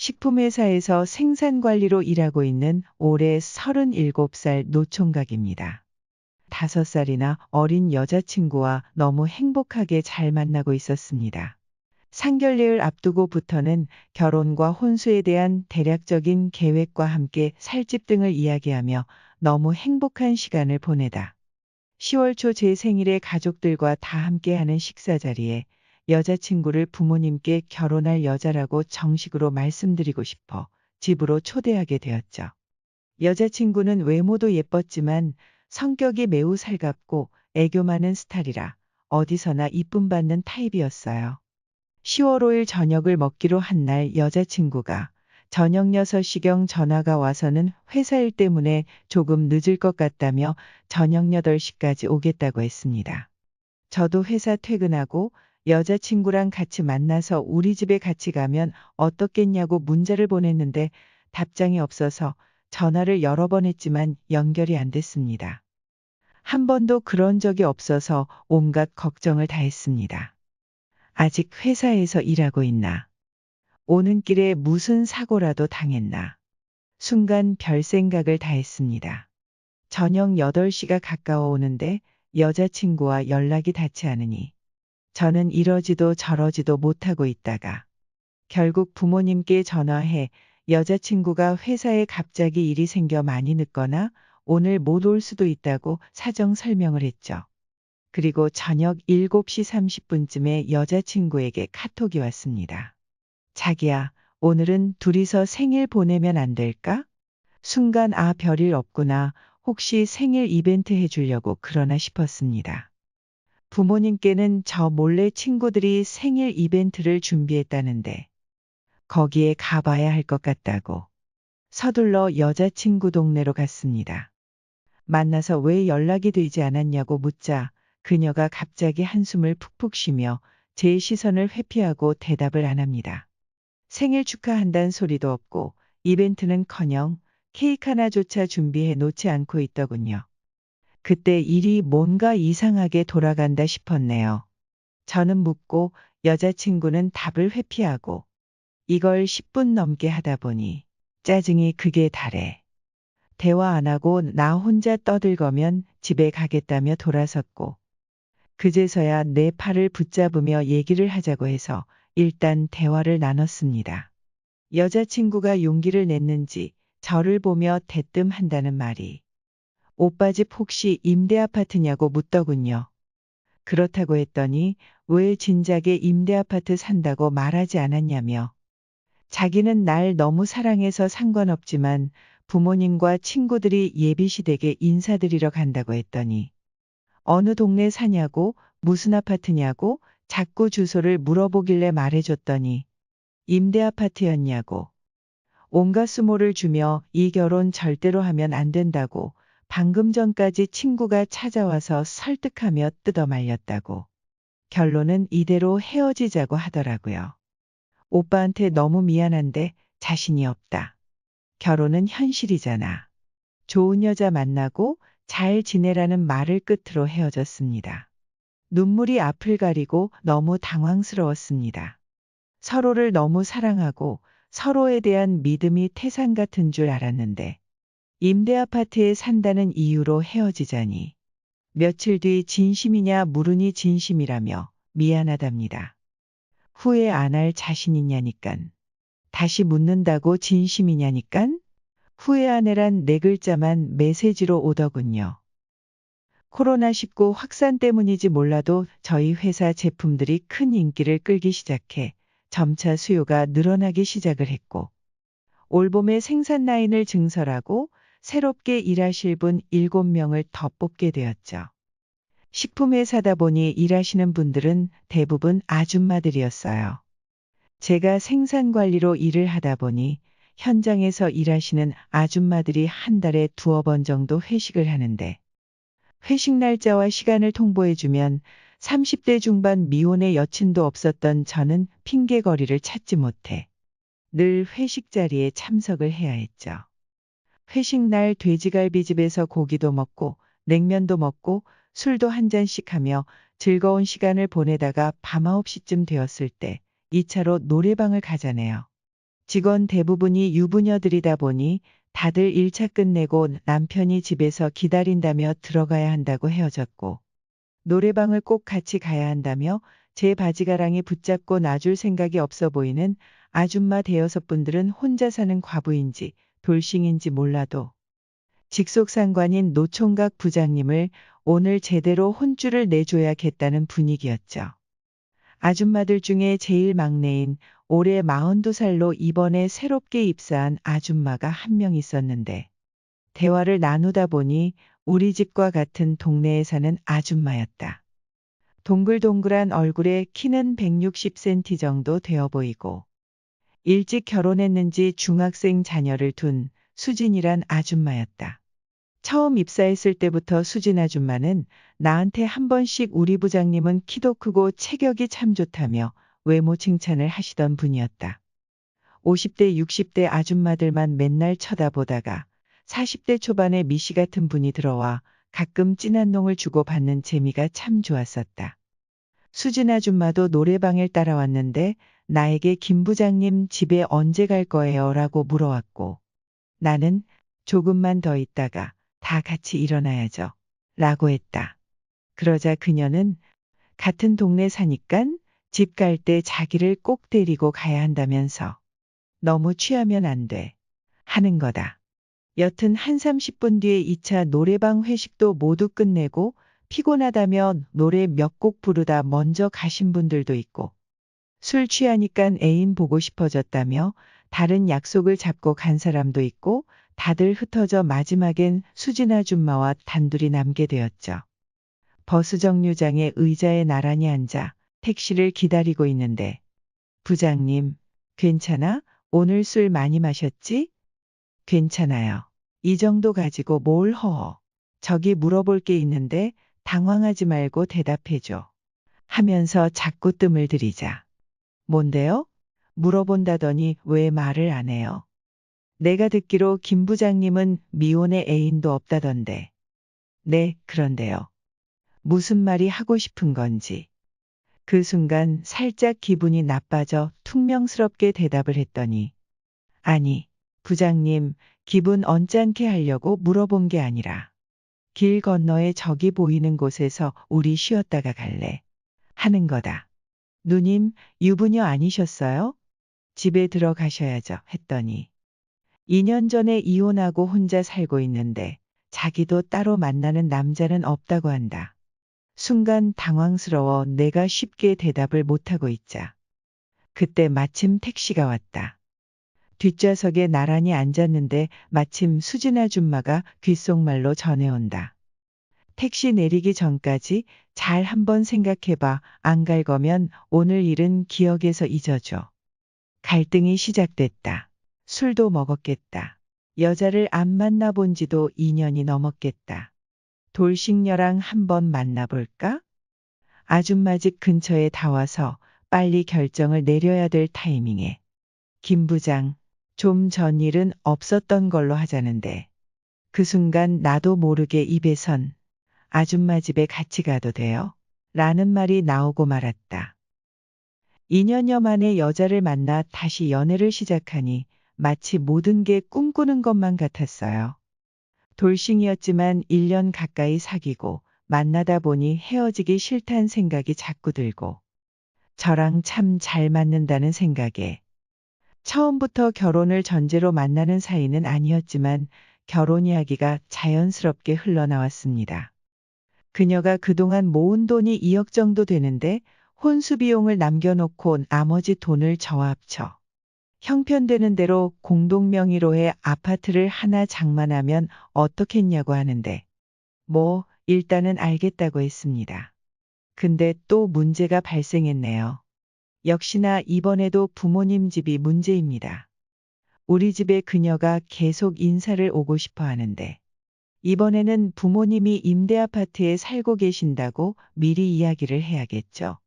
식품회사에서 생산관리로 일하고 있는 올해 37살 노총각입니다. 5살이나 어린 여자친구와 너무 행복하게 잘 만나고 있었습니다. 상견례를 앞두고부터는 결혼과 혼수에 대한 대략적인 계획과 함께 살집 등을 이야기하며 너무 행복한 시간을 보내다 10월 초 제 생일에 가족들과 다 함께하는 식사 자리에 여자친구를 부모님께 결혼할 여자라고 정식으로 말씀드리고 싶어 집으로 초대하게 되었죠. 여자친구는 외모도 예뻤지만 성격이 매우 살갑고 애교 많은 스타일이라 어디서나 이쁨 받는 타입이었어요. 10월 5일 저녁을 먹기로 한 날 여자친구가 저녁 6시경 전화가 와서는 회사 일 때문에 조금 늦을 것 같다며 저녁 8시까지 오겠다고 했습니다. 저도 회사 퇴근하고 여자친구랑 같이 만나서 우리 집에 같이 가면 어떻겠냐고 문자를 보냈는데 답장이 없어서 전화를 여러 번 했지만 연결이 안 됐습니다. 한 번도 그런 적이 없어서 온갖 걱정을 다 했습니다. 아직 회사에서 일하고 있나? 오는 길에 무슨 사고라도 당했나? 순간 별 생각을 다 했습니다. 저녁 8시가 가까워 오는데 여자친구와 연락이 닿지 않으니 저는 이러지도 저러지도 못하고 있다가 결국 부모님께 전화해 여자친구가 회사에 갑자기 일이 생겨 많이 늦거나 오늘 못 올 수도 있다고 사정 설명을 했죠. 그리고 저녁 7시 30분쯤에 여자친구에게 카톡이 왔습니다. 자기야, 오늘은 둘이서 생일 보내면 안 될까? 순간 별일 없구나. 혹시 생일 이벤트 해주려고 그러나 싶었습니다. 부모님께는 저 몰래 친구들이 생일 이벤트를 준비했다는데 거기에 가봐야 할 것 같다고 서둘러 여자친구 동네로 갔습니다. 만나서 왜 연락이 되지 않았냐고 묻자 그녀가 갑자기 한숨을 푹푹 쉬며 제 시선을 회피하고 대답을 안 합니다. 생일 축하한다는 소리도 없고 이벤트는커녕 케이크 하나조차 준비해 놓지 않고 있더군요. 그때 일이 뭔가 이상하게 돌아간다 싶었네요. 저는 묻고 여자친구는 답을 회피하고 이걸 10분 넘게 하다 보니 짜증이 극에 달해. 대화 안 하고 나 혼자 떠들거면 집에 가겠다며 돌아섰고 그제서야 내 팔을 붙잡으며 얘기를 하자고 해서 일단 대화를 나눴습니다. 여자친구가 용기를 냈는지 저를 보며 대뜸한다는 말이 오빠 집 혹시 임대 아파트냐고 묻더군요. 그렇다고 했더니 왜 진작에 임대 아파트 산다고 말하지 않았냐며 자기는 날 너무 사랑해서 상관없지만 부모님과 친구들이 예비시댁에 인사드리러 간다고 했더니 어느 동네 사냐고 무슨 아파트냐고 자꾸 주소를 물어보길래 말해줬더니 임대 아파트였냐고 온갖 수모를 주며 이 결혼 절대로 하면 안 된다고 방금 전까지 친구가 찾아와서 설득하며 뜯어말렸다고 결론은 이대로 헤어지자고 하더라고요. 오빠한테 너무 미안한데 자신이 없다. 결혼은 현실이잖아. 좋은 여자 만나고 잘 지내라는 말을 끝으로 헤어졌습니다. 눈물이 앞을 가리고 너무 당황스러웠습니다. 서로를 너무 사랑하고 서로에 대한 믿음이 태산 같은 줄 알았는데 임대 아파트에 산다는 이유로 헤어지자니 며칠 뒤 진심이냐 물으니 진심이라며 미안하답니다. 후회 안 할 자신 있냐니깐. 다시 묻는다고 진심이냐니깐. 후회 안 해란 4글자만 메시지로 오더군요. 코로나19 확산 때문인지 몰라도 저희 회사 제품들이 큰 인기를 끌기 시작해 점차 수요가 늘어나기 시작을 했고 올봄에 생산 라인을 증설하고 새롭게 일하실 분 7명을 더 뽑게 되었죠. 식품회사다 보니 일하시는 분들은 대부분 아줌마들이었어요. 제가 생산관리로 일을 하다 보니 현장에서 일하시는 아줌마들이 한 달에 2번 정도 회식을 하는데 회식 날짜와 시간을 통보해주면 30대 중반 미혼의 여친도 없었던 저는 핑계거리를 찾지 못해 늘 회식 자리에 참석을 해야 했죠. 회식 날 돼지갈비집에서 고기도 먹고 냉면도 먹고 술도 한 잔씩 하며 즐거운 시간을 보내다가 밤 9시쯤 되었을 때 2차로 노래방을 가자네요. 직원 대부분이 유부녀들이다 보니 다들 1차 끝내고 남편이 집에서 기다린다며 들어가야 한다고 헤어졌고, 노래방을 꼭 같이 가야 한다며 제 바지가랑이 붙잡고 놔줄 생각이 없어 보이는 아줌마 대여섯 분들은 혼자 사는 과부인지 돌싱인지 몰라도 직속상관인 노총각 부장님을 오늘 제대로 혼쭐을 내줘야겠다는 분위기였죠. 아줌마들 중에 제일 막내인 올해 42살로 이번에 새롭게 입사한 아줌마가 한 명 있었는데, 대화를 나누다 보니 우리 집과 같은 동네에 사는 아줌마였다. 동글동글한 얼굴에 키는 160cm 정도 되어 보이고, 일찍 결혼했는지 중학생 자녀를 둔 수진이란 아줌마였다. 처음 입사했을 때부터 수진 아줌마는 나한테 한 번씩 우리 부장님은 키도 크고 체격이 참 좋다며 외모 칭찬을 하시던 분이었다. 50대, 60대 아줌마들만 맨날 쳐다보다가 40대 초반의 미씨 같은 분이 들어와 가끔 진한 농을 주고받는 재미가 참 좋았었다. 수진 아줌마도 노래방을 따라왔는데 나에게 김 부장님 집에 언제 갈 거예요? 라고 물어왔고, 나는 조금만 더 있다가 다 같이 일어나야죠. 라고 했다. 그러자 그녀는 같은 동네 사니깐 집 갈 때 자기를 꼭 데리고 가야 한다면서 너무 취하면 안 돼. 하는 거다. 여튼 한 30분 뒤에 2차 노래방 회식도 모두 끝내고 피곤하다며 노래 몇 곡 부르다 먼저 가신 분들도 있고, 술 취하니깐 애인 보고 싶어졌다며 다른 약속을 잡고 간 사람도 있고, 다들 흩어져 마지막엔 수진 아줌마와 단둘이 남게 되었죠. 버스 정류장에 의자에 나란히 앉아 택시를 기다리고 있는데, 부장님, 괜찮아? 오늘 술 많이 마셨지? 괜찮아요. 이 정도 가지고 뭘 허. 저기 물어볼 게 있는데 당황하지 말고 대답해줘. 하면서 자꾸 뜸을 들이자. 뭔데요? 물어본다더니 왜 말을 안 해요? 내가 듣기로 김 부장님은 미혼의 애인도 없다던데. 네, 그런데요. 무슨 말이 하고 싶은 건지. 그 순간 살짝 기분이 나빠져 퉁명스럽게 대답을 했더니, 아니, 부장님, 기분 언짢게 하려고 물어본 게 아니라 길 건너에 저기 보이는 곳에서 우리 쉬었다가 갈래. 하는 거다. 누님, 유부녀 아니셨어요? 집에 들어가셔야죠. 했더니 2년 전에 이혼하고 혼자 살고 있는데 자기도 따로 만나는 남자는 없다고 한다. 순간 당황스러워 내가 쉽게 대답을 못하고 있자. 그때 마침 택시가 왔다. 뒷좌석에 나란히 앉았는데 마침 수진 아줌마가 귓속말로 전해온다. 택시 내리기 전까지 잘 한번 생각해봐. 안 갈 거면 오늘 일은 기억에서 잊어줘. 갈등이 시작됐다. 술도 먹었겠다. 여자를 안 만나본 지도 2년이 넘었겠다. 돌싱녀랑 한번 만나볼까? 아줌마 집 근처에 다 와서 빨리 결정을 내려야 될 타이밍에 김 부장, 좀 전 일은 없었던 걸로 하자는데, 그 순간 나도 모르게 입에선 아줌마 집에 같이 가도 돼요? 라는 말이 나오고 말았다. 2년여 만에 여자를 만나 다시 연애를 시작하니 마치 모든 게 꿈꾸는 것만 같았어요. 돌싱이었지만 1년 가까이 사귀고 만나다 보니 헤어지기 싫다는 생각이 자꾸 들고, 저랑 참 잘 맞는다는 생각에 처음부터 결혼을 전제로 만나는 사이는 아니었지만 결혼 이야기가 자연스럽게 흘러나왔습니다. 그녀가 그동안 모은 돈이 2억 정도 되는데 혼수 비용을 남겨놓고 나머지 돈을 저와 합쳐 형편되는 대로 공동 명의로 해 아파트를 하나 장만하면 어떻겠냐고 하는데, 뭐 일단은 알겠다고 했습니다. 근데 또 문제가 발생했네요. 역시나 이번에도 부모님 집이 문제입니다. 우리 집에 그녀가 계속 인사를 오고 싶어 하는데, 이번에는 부모님이 임대 아파트에 살고 계신다고 미리 이야기를 해야겠죠.